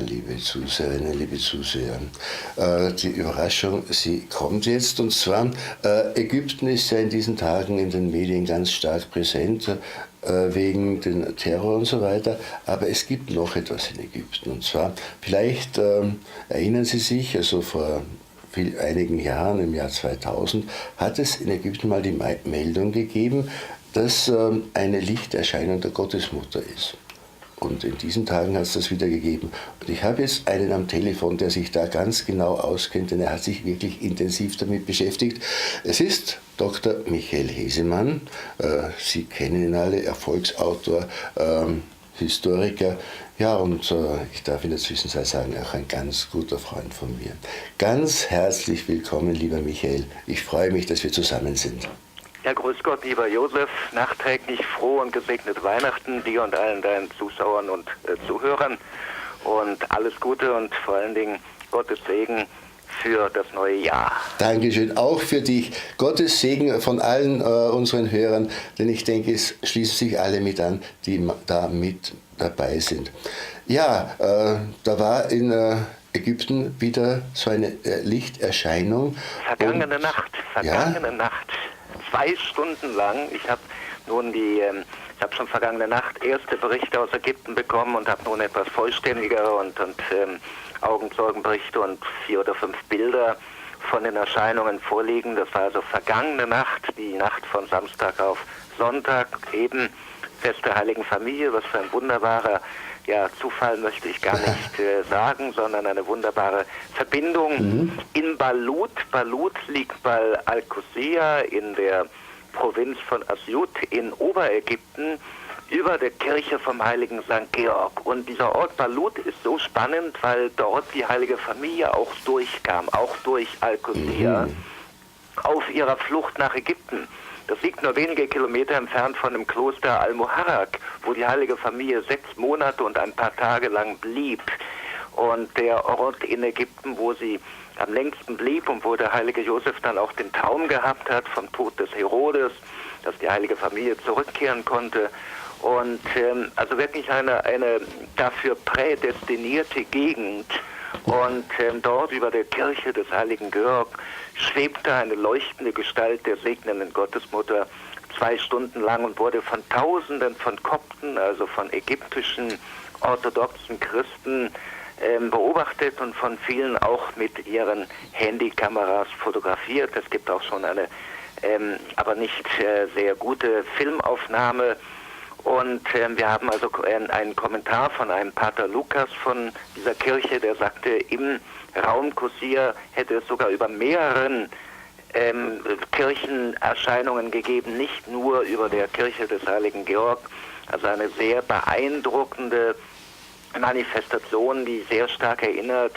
Liebe Zuseherinnen, liebe Zuseher. Die Überraschung, sie kommt jetzt, und zwar, Ägypten ist ja in diesen Tagen in den Medien ganz stark präsent, wegen den Terror und so weiter, aber es gibt noch etwas in Ägypten, und zwar, vielleicht erinnern Sie sich, also vor einigen Jahren, im Jahr 2000, hat es in Ägypten mal die Meldung gegeben, dass eine Lichterscheinung der Gottesmutter ist. Und in diesen Tagen hat es das wieder gegeben. Und ich habe jetzt einen am Telefon, der sich da ganz genau auskennt, denn er hat sich wirklich intensiv damit beschäftigt. Es ist Dr. Michael Hesemann. Sie kennen ihn alle, Erfolgsautor, Historiker. Ja, und ich darf in der Zwischenzeit sagen, auch ein ganz guter Freund von mir. Ganz herzlich willkommen, lieber Michael. Ich freue mich, dass wir zusammen sind. Ja, grüß Gott, lieber Josef, nachträglich frohe und gesegnete Weihnachten dir und allen deinen Zuschauern und Zuhörern, und alles Gute und vor allen Dingen Gottes Segen für das neue Jahr. Dankeschön, auch für dich. Gottes Segen von allen unseren Hörern, denn ich denke, es schließen sich alle mit an, die da mit dabei sind. Ja, da war in Ägypten wieder so eine Lichterscheinung. Vergangene Nacht. 2 Stunden lang. Ich habe schon vergangene Nacht erste Berichte aus Ägypten bekommen und habe nun etwas vollständigere und Augenzeugenberichte und 4 oder 5 Bilder von den Erscheinungen vorliegen. Das war also vergangene Nacht, die Nacht von Samstag auf Sonntag, eben Fest der Heiligen Familie. Was für ein wunderbarer Zufall möchte ich gar nicht sagen, sondern eine wunderbare Verbindung in Balut. Balut liegt bei Al-Qusiyah in der Provinz von Asyut in Oberägypten über der Kirche vom heiligen St. Georg. Und dieser Ort Balut ist so spannend, weil dort die heilige Familie auch durchkam, auch durch Al-Qusiyah, auf ihrer Flucht nach Ägypten. Das liegt nur wenige Kilometer entfernt von dem Kloster Al-Muharrak, wo die heilige Familie 6 Monate und ein paar Tage lang blieb. Und der Ort in Ägypten, wo sie am längsten blieb und wo der heilige Josef dann auch den Traum gehabt hat vom Tod des Herodes, dass die heilige Familie zurückkehren konnte. Und also wirklich eine dafür prädestinierte Gegend. Und dort über der Kirche des heiligen Georg schwebte eine leuchtende Gestalt der segnenden Gottesmutter 2 Stunden lang und wurde von Tausenden von Kopten, also von ägyptischen orthodoxen Christen, beobachtet und von vielen auch mit ihren Handykameras fotografiert. Es gibt auch schon eine aber nicht sehr gute Filmaufnahme. Und wir haben also einen Kommentar von einem Pater Lukas von dieser Kirche, der sagte, im Raum Qusiyah hätte es sogar über mehreren Kirchenerscheinungen gegeben, nicht nur über der Kirche des heiligen Georg. Also eine sehr beeindruckende Manifestation, die sehr stark erinnert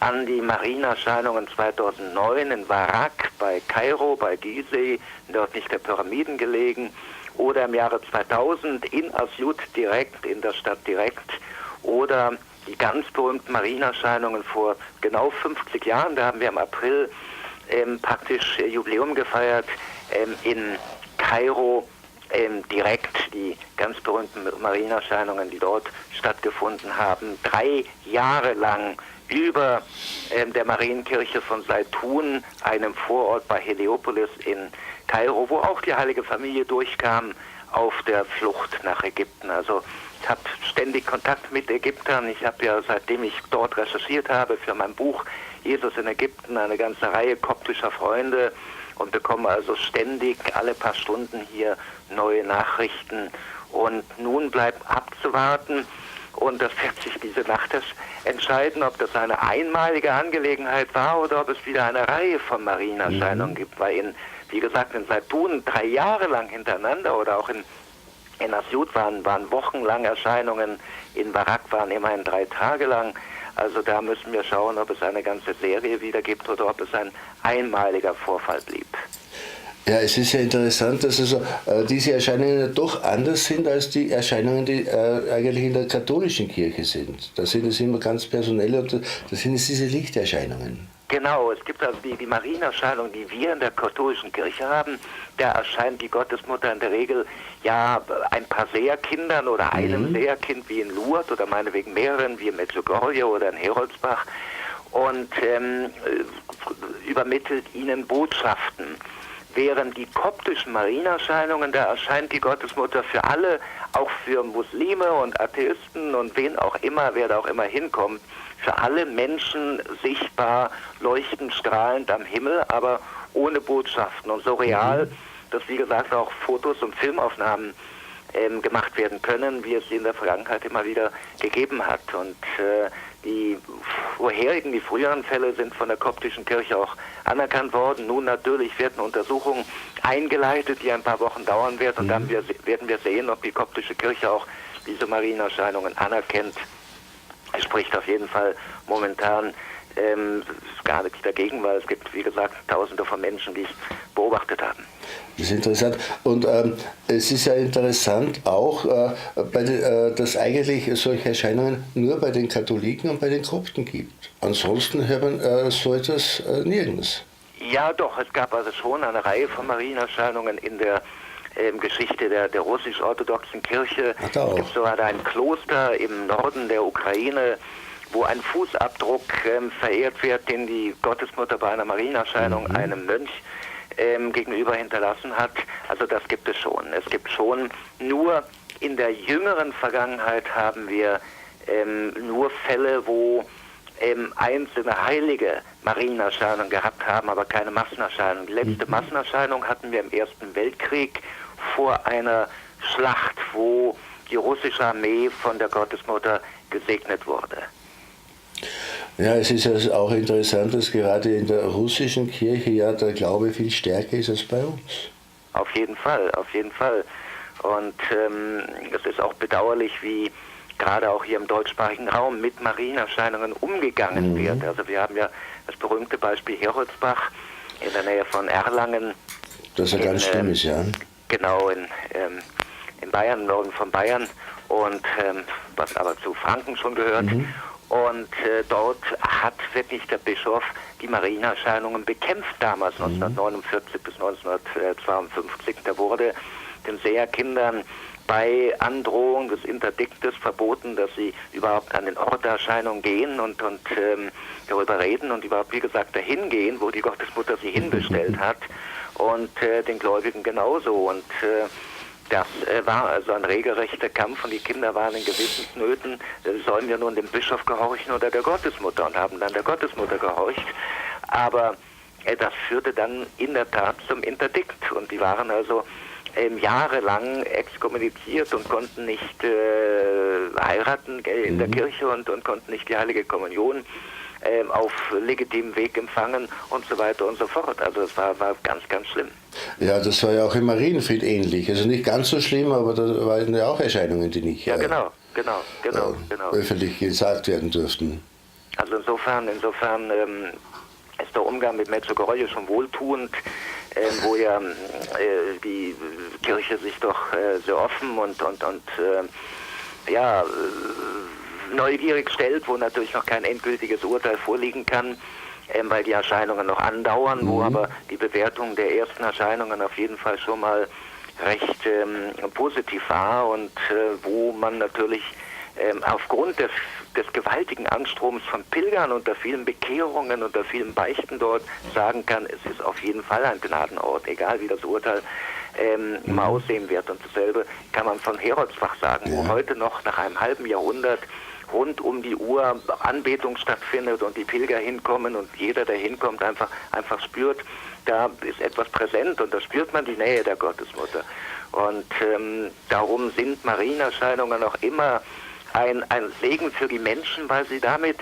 an die Marienerscheinungen 2009 in Warak bei Kairo, bei Gizeh, nördlich der Pyramiden gelegen, oder im Jahre 2000 in Asyut direkt, in der Stadt direkt, oder die ganz berühmten Marienerscheinungen vor genau 50 Jahren, da haben wir im April praktisch Jubiläum gefeiert, in Kairo, direkt die ganz berühmten Marienerscheinungen, die dort stattgefunden haben, 3 Jahre lang über der Marienkirche von Zeitun, einem Vorort bei Heliopolis in Kairo, wo auch die heilige Familie durchkam auf der Flucht nach Ägypten. Also ich habe ständig Kontakt mit Ägyptern. Ich habe ja, seitdem ich dort recherchiert habe für mein Buch Jesus in Ägypten, eine ganze Reihe koptischer Freunde und bekomme also ständig alle paar Stunden hier neue Nachrichten. Und nun bleibt abzuwarten, und das wird sich diese Nacht entscheiden, ob das eine einmalige Angelegenheit war oder ob es wieder eine Reihe von Marienerscheinungen gibt, weil wie gesagt, in Zeitun 3 Jahre lang hintereinander oder auch in Asyut waren wochenlang Erscheinungen, in Barak waren immerhin 3 Tage lang. Also da müssen wir schauen, ob es eine ganze Serie wieder gibt oder ob es ein einmaliger Vorfall blieb. Ja, es ist ja interessant, dass also diese Erscheinungen ja doch anders sind als die Erscheinungen, die eigentlich in der katholischen Kirche sind. Da sind es immer ganz personelle, und da sind es diese Lichterscheinungen. Genau, es gibt also die Marienerscheinung, die wir in der katholischen Kirche haben. Da erscheint die Gottesmutter in der Regel ja ein paar Seherkindern oder einem Seherkind wie in Lourdes oder meinetwegen mehreren wie in Medjugorje oder in Heroldsbach und übermittelt ihnen Botschaften. Während die koptischen Marienerscheinungen, da erscheint die Gottesmutter für alle, auch für Muslime und Atheisten und wen auch immer, wer da auch immer hinkommt, für alle Menschen sichtbar, leuchtend, strahlend am Himmel, aber ohne Botschaften und so real, dass wie gesagt auch Fotos und Filmaufnahmen gemacht werden können, wie es sie in der Vergangenheit immer wieder gegeben hat. Und die früheren Fälle sind von der koptischen Kirche auch anerkannt worden. Nun natürlich wird eine Untersuchung eingeleitet, die ein paar Wochen dauern wird und dann werden wir sehen, ob die koptische Kirche auch diese Marienerscheinungen anerkennt. Es spricht auf jeden Fall momentan gar nichts dagegen, weil es gibt, wie gesagt, Tausende von Menschen, die es beobachtet haben. Das ist interessant. Und es ist ja interessant auch, dass eigentlich solche Erscheinungen nur bei den Katholiken und bei den Kopten gibt. Ansonsten hört man so etwas nirgends. Ja, doch, es gab also schon eine Reihe von Marienerscheinungen in der Geschichte der russisch-orthodoxen Kirche. Es gibt sogar ein Kloster im Norden der Ukraine, wo ein Fußabdruck verehrt wird, den die Gottesmutter bei einer Marienerscheinung einem Mönch gegenüber hinterlassen hat. Also das gibt es schon. Es gibt schon, nur in der jüngeren Vergangenheit haben wir nur Fälle, wo einzelne heilige Marienerscheinungen gehabt haben, aber keine Massenerscheinung. Die letzte Massenerscheinung hatten wir im Ersten Weltkrieg vor einer Schlacht, wo die russische Armee von der Gottesmutter gesegnet wurde. Ja, es ist also auch interessant, dass gerade in der russischen Kirche ja der Glaube viel stärker ist als bei uns. Auf jeden Fall, auf jeden Fall. Und es ist auch bedauerlich, wie gerade auch hier im deutschsprachigen Raum mit Marienerscheinungen umgegangen wird. Also wir haben ja das berühmte Beispiel Heroldsbach in der Nähe von Erlangen. Das ja ganz schlimm ist, ja. Genau, in Bayern, im Norden von Bayern, und was aber zu Franken schon gehört. Und dort hat wirklich der Bischof die Marienerscheinungen bekämpft damals, 1949 bis 1952. Da wurde den Seherkindern bei Androhung des Interdiktes verboten, dass sie überhaupt an den Ort der Erscheinung gehen und darüber reden und überhaupt, wie gesagt, dahin gehen, wo die Gottesmutter sie hinbestellt hat, und den Gläubigen genauso. Und das war also ein regelrechter Kampf und die Kinder waren in Gewissensnöten. Sollen wir nun dem Bischof gehorchen oder der Gottesmutter, und haben dann der Gottesmutter gehorcht. Aber das führte dann in der Tat zum Interdikt, und die waren also jahrelang exkommuniziert und konnten nicht heiraten in der Kirche und konnten nicht die Heilige Kommunion auf legitimem Weg empfangen und so weiter und so fort. Also das war ganz, ganz schlimm. Ja, das war ja auch im Marienfried ähnlich. Also nicht ganz so schlimm, aber da waren ja auch Erscheinungen, die nicht genau. öffentlich gesagt werden durften. Also insofern ist der Umgang mit Medjugorje schon wohltuend, wo ja die Kirche sich doch sehr offen und neugierig stellt, wo natürlich noch kein endgültiges Urteil vorliegen kann, weil die Erscheinungen noch andauern, wo aber die Bewertung der ersten Erscheinungen auf jeden Fall schon mal recht positiv war, und wo man natürlich aufgrund des gewaltigen Anstroms von Pilgern und der vielen Bekehrungen und der vielen Beichten dort sagen kann, es ist auf jeden Fall ein Gnadenort, egal wie das Urteil immer aussehen wird. Und dasselbe kann man von Heroldsbach sagen, wo heute noch nach einem halben Jahrhundert rund um die Uhr Anbetung stattfindet und die Pilger hinkommen und jeder, der hinkommt, einfach spürt, da ist etwas präsent und da spürt man die Nähe der Gottesmutter. Und darum sind Marienerscheinungen auch immer ein Segen für die Menschen, weil sie damit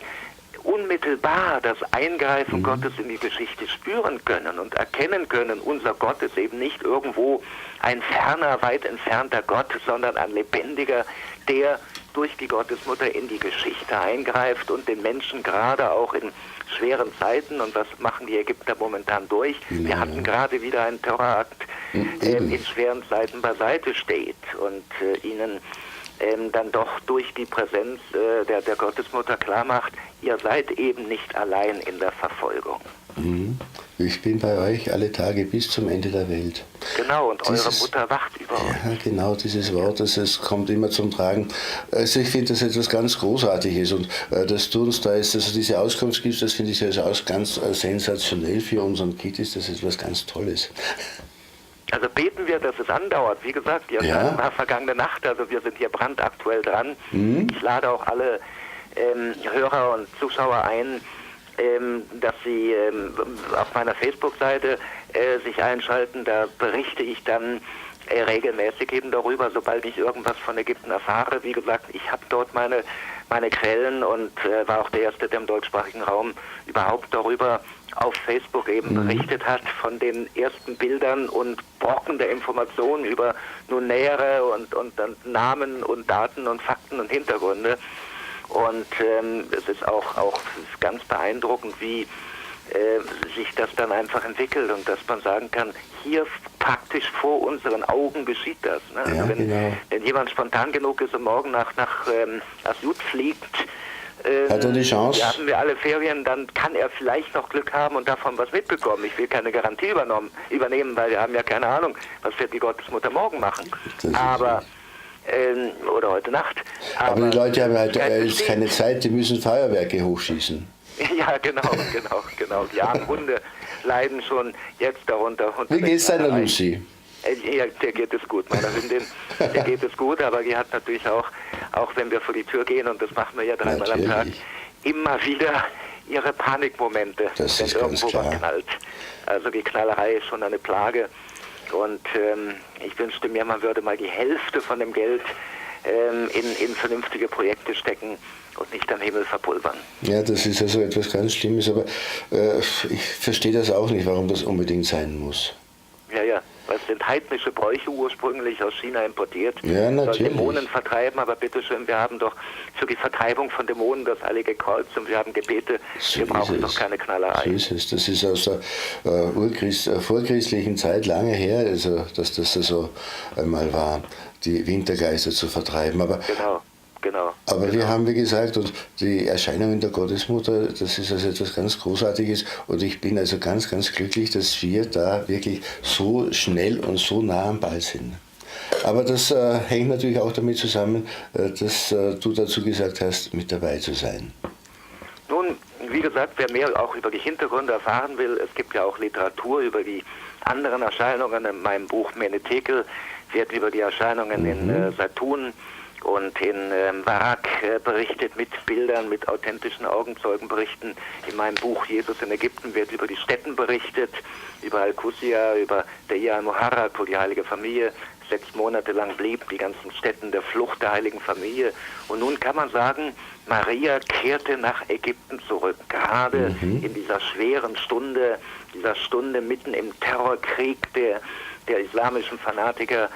unmittelbar das Eingreifen Gottes in die Geschichte spüren können und erkennen können, unser Gott ist eben nicht irgendwo ein ferner, weit entfernter Gott, sondern ein lebendiger, der durch die Gottesmutter in die Geschichte eingreift und den Menschen gerade auch in schweren Zeiten, und was machen die Ägypter momentan durch? Wir hatten gerade wieder einen Terrorakt, in schweren Zeiten beiseite steht und ihnen dann doch durch die Präsenz der Gottesmutter klar macht, ihr seid eben nicht allein in der Verfolgung. Ich bin bei euch alle Tage bis zum Ende der Welt. Genau, und eure Mutter wacht über euch. Ja, genau, dieses Wort, es kommt immer zum Tragen. Also ich finde das etwas ganz Großartiges und dass du uns da jetzt also diese Auskunft gibst, das finde ich also auch ganz sensationell für unseren Kiddies, das ist etwas ganz Tolles. Also beten wir, dass es andauert. Wie gesagt, die Erscheinung war vergangene Nacht, also wir sind hier brandaktuell dran. Ich lade auch alle Hörer und Zuschauer ein, dass sie auf meiner Facebook-Seite sich einschalten. Da berichte ich dann regelmäßig eben darüber, sobald ich irgendwas von Ägypten erfahre. Wie gesagt, ich habe dort meine Quellen und war auch der Erste, der im deutschsprachigen Raum überhaupt darüber auf Facebook eben berichtet hat, von den ersten Bildern und Brocken der Informationen über nun nähere und Namen und Daten und Fakten und Hintergründe. Und es ist auch ganz beeindruckend, wie sich das dann einfach entwickelt und dass man sagen kann, hier praktisch vor unseren Augen geschieht das. Ne? Also wenn jemand spontan genug ist und morgen nach Asyut fliegt, hat er die Chance? Haben wir alle Ferien, dann kann er vielleicht noch Glück haben und davon was mitbekommen. Ich will keine Garantie übernehmen, weil wir haben ja keine Ahnung, was wird die Gottesmutter morgen machen. Aber oder heute Nacht. Aber die Leute haben halt jetzt keine Zeit, die müssen Feuerwerke hochschießen. Ja, genau. Die armen Hunde leiden schon jetzt darunter. Wie geht's deiner Lucy? Ja, der geht es gut, meiner Hündin. Der geht es gut, aber die hat natürlich auch wenn wir vor die Tür gehen, und das machen wir ja dreimal am Tag, immer wieder ihre Panikmomente, das wenn ist irgendwo ganz klar. was knallt. Also die Knallerei ist schon eine Plage. Und ich wünschte mir, man würde mal die Hälfte von dem Geld in vernünftige Projekte stecken und nicht am Himmel verpulvern. Ja, das ist also etwas ganz Schlimmes, aber ich verstehe das auch nicht, warum das unbedingt sein muss. Ja. Das sind heidnische Bräuche ursprünglich aus China importiert. Ja, natürlich. Soll Dämonen vertreiben, aber bitteschön, wir haben doch für die Vertreibung von Dämonen das Heilige Kreuz und wir haben Gebete. Wir brauchen doch keine Knallerei. So ist es. Das ist aus der vorchristlichen Zeit lange her, also, dass das so einmal war, die Wintergeister zu vertreiben. Aber Genau. Aber wir haben, wie gesagt, und die Erscheinungen der Gottesmutter, das ist also etwas ganz Großartiges und ich bin also ganz, ganz glücklich, dass wir da wirklich so schnell und so nah am Ball sind. Aber das hängt natürlich auch damit zusammen, dass du dazu gesagt hast, mit dabei zu sein. Nun, wie gesagt, wer mehr auch über die Hintergründe erfahren will, es gibt ja auch Literatur über die anderen Erscheinungen. In meinem Buch Menetekel wird über die Erscheinungen in Satun und in Barak berichtet mit Bildern, mit authentischen Augenzeugenberichten. In meinem Buch Jesus in Ägypten wird über die Stätten berichtet, über Al-Qusia, über der al-Muharrat, wo die heilige Familie 6 Monate lang blieb, die ganzen Stätten der Flucht der heiligen Familie. Und nun kann man sagen, Maria kehrte nach Ägypten zurück, gerade in dieser schweren Stunde, mitten im Terrorkrieg der islamischen Fanatiker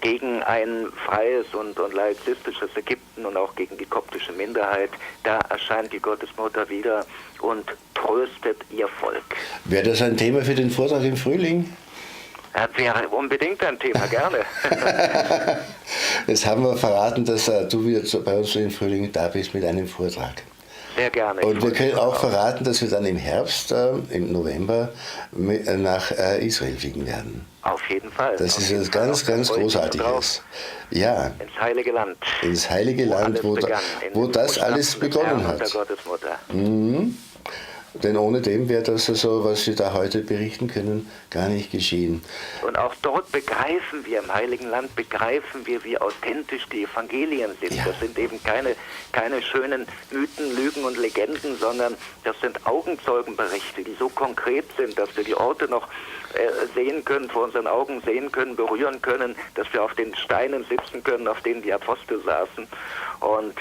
gegen ein freies und laizistisches Ägypten und auch gegen die koptische Minderheit. Da erscheint die Gottesmutter wieder und tröstet ihr Volk. Wäre das ein Thema für den Vortrag im Frühling? Das wäre unbedingt ein Thema, gerne. Jetzt haben wir verraten, dass du wieder bei uns im Frühling da bist mit einem Vortrag. Sehr gerne. Und wir können auch verraten, dass wir dann im Herbst, im November, nach Israel fliegen werden. Auf jeden Fall. Das ist etwas ganz, ganz Großartiges. Ja. Ins Heilige Land. Ins Heilige Land, wo das alles begonnen hat. Der Gottesmutter. Denn ohne dem wäre das also, was wir da heute berichten können, gar nicht geschehen. Und auch dort begreifen wir, im Heiligen Land begreifen wir, wie authentisch die Evangelien sind. Ja. Das sind eben keine schönen Mythen, Lügen und Legenden, sondern das sind Augenzeugenberichte, die so konkret sind, dass wir die Orte noch sehen können, vor unseren Augen sehen können, berühren können, dass wir auf den Steinen sitzen können, auf denen die Apostel saßen und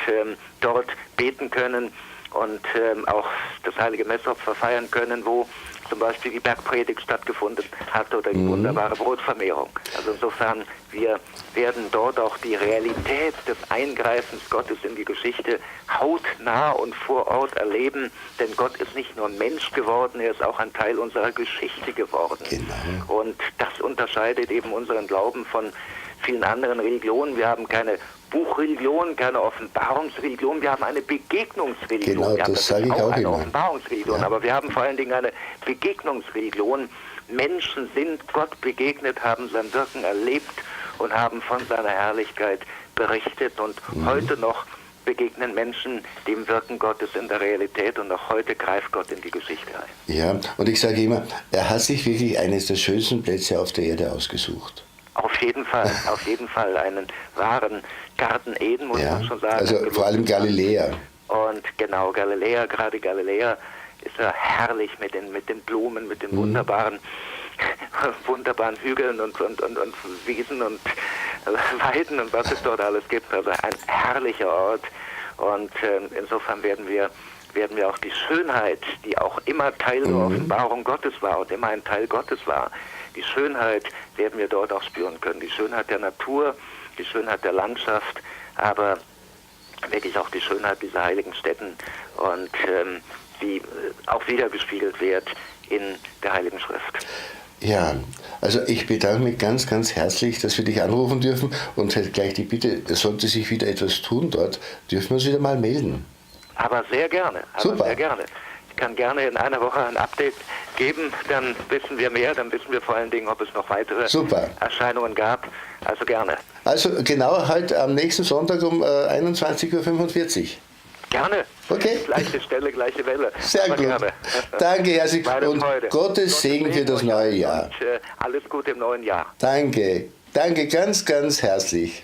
dort beten können und auch das heilige Messopfer feiern können, wo zum Beispiel die Bergpredigt stattgefunden hat oder die wunderbare Brotvermehrung. Also insofern, wir werden dort auch die Realität des Eingreifens Gottes in die Geschichte hautnah und vor Ort erleben, denn Gott ist nicht nur Mensch geworden, er ist auch ein Teil unserer Geschichte geworden. Genau. Und das unterscheidet eben unseren Glauben von vielen anderen Religionen. Wir haben keine Buchreligion, keine Offenbarungsreligion, wir haben eine Begegnungsreligion. Genau, Ja, das sage ich auch eine immer. Offenbarungsreligion, Ja. aber wir haben vor allen Dingen eine Begegnungsreligion. Menschen sind Gott begegnet, haben sein Wirken erlebt und haben von seiner Herrlichkeit berichtet. Und heute noch begegnen Menschen dem Wirken Gottes in der Realität und auch heute greift Gott in die Geschichte ein. Ja, und ich sage immer, er hat sich wirklich eines der schönsten Plätze auf der Erde ausgesucht. Auf jeden Fall einen wahren Garten Eden, muss man schon sagen. Also vor allem Galiläa. Und genau, gerade Galiläa ist ja herrlich mit den Blumen, mit den wunderbaren Hügeln und Wiesen und Weiden und was es dort alles gibt. Also ein herrlicher Ort. Und insofern werden wir auch die Schönheit, die auch immer Teil der Offenbarung Gottes war und immer ein Teil Gottes war, die Schönheit werden wir dort auch spüren können. Die Schönheit der Natur, die Schönheit der Landschaft, aber wirklich auch die Schönheit dieser heiligen Stätten und die auch wiedergespiegelt wird in der Heiligen Schrift. Ja, also ich bedanke mich ganz, ganz herzlich, dass wir dich anrufen dürfen und hätte gleich die Bitte, sollte sich wieder etwas tun dort, dürfen wir uns wieder mal melden. Aber sehr gerne. Super. Sehr gerne. Ich kann gerne in einer Woche ein Update geben, dann wissen wir mehr, dann wissen wir vor allen Dingen, ob es noch weitere Erscheinungen gab. Also gerne. Also genau halt am nächsten Sonntag um 21.45 Uhr. Gerne. Okay. Gleiche Stelle, gleiche Welle. Sehr gut. Gerne. Danke herzlich und Freude. Gottes Segen für das neue Jahr. Und alles Gute im neuen Jahr. Danke. Danke ganz, ganz herzlich.